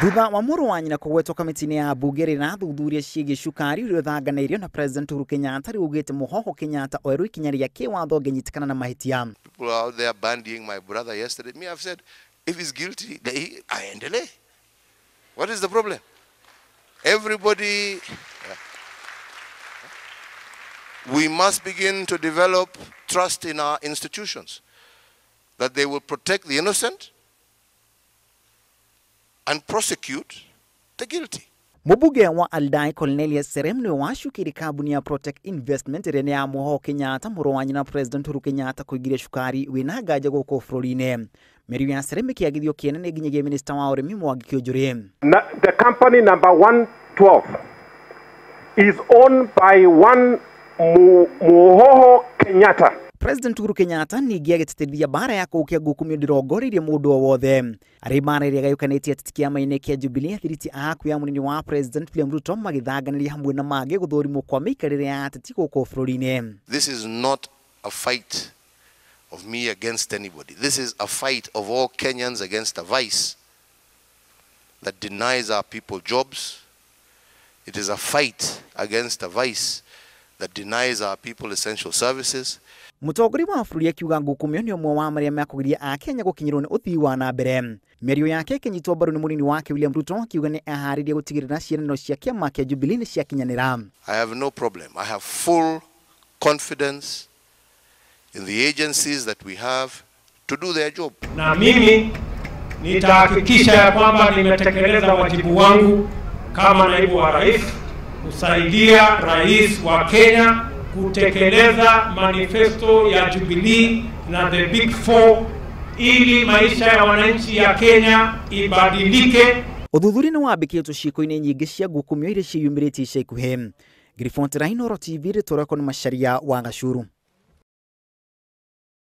Thutha wa muru wa nyina kugwetwo kamitini ya bunge na thuthuria ciĩgiĩ cukari uria uthanganiirio na President Uhuru Kenyatta augite Muhoho Kenyatta oerwo ikinya ria kiwatho ngenyitikana na mahitia. People are out there bandying my brother yesterday. Me, I've said, if he's guilty, aendelee. What is the problem? Everybody, we must begin to develop trust in our institutions, that they will protect the innocent and prosecute the guilty. Mubuge wa Aldai Cornelius Seremne washukiri kambuni ya Protect Investment rene ya Muhoho Kenyatta muru wa nyina President Uhuru Kenyatta kuingiria cukari wina gaja guku bururi-ini. Miario ya Seremne kiagithio kienene nginyagia minister wa urimi niwagithitio. The company number 112 is owned by one Muhoho Kenyatta. President Uhuru Kenyatta ningĩ agĩtĩtĩrithia bara ya kũũkia ngukumio ndĩrongoririe mũndũ o wothe. Arĩ bara ĩrĩa gayũkanĩtie ateti kĩama-inĩ kĩa Jubilee athiriti aku ya mũnini wa President William Ruto magĩthanganĩria hamwe na mangĩ gũthũrimwo kwa mĩikarĩre ya ateti gũkũ bũrũri-inĩ. This is not a fight of me against anybody. This is a fight of all Kenyans against a vice that denies our people jobs. It is a fight against a vice that denies our people essential services. Mũtongoria wa bũrũri akiuga ngukumio nĩ ũmwe wa marĩa makũgiria Akenya gũkinyĩrwo nĩ ũthii wa na mbere. Miario yake ĩkĩnyitwo mbaru nĩ mũnini wake William Ruto akiuga nĩ eharĩirie gũtigĩrĩra ciĩranĩro cia kĩama kĩa Jubilee nĩ ciakinyanĩra. I have no problem. I have full confidence in the agencies that we have to do their job. Na mimi nitahakikisha ya kwamba nimetekeleza wajibu wangu kama naibu wa rais kusaidia rais wa Kenya kutekeleza manifesto ya Jubilee na the Big Four ili maisha ya wananchi ya Kenya ibadilike. Uthuthuria nĩ wambĩkĩtwo ciĩko-inĩ nyingĩ cia ngukumio iria ciyumĩrĩtie ica ikuhĩ. Grifonte Rainoro TV rĩtũrako nĩ Macharia wa Gacuru.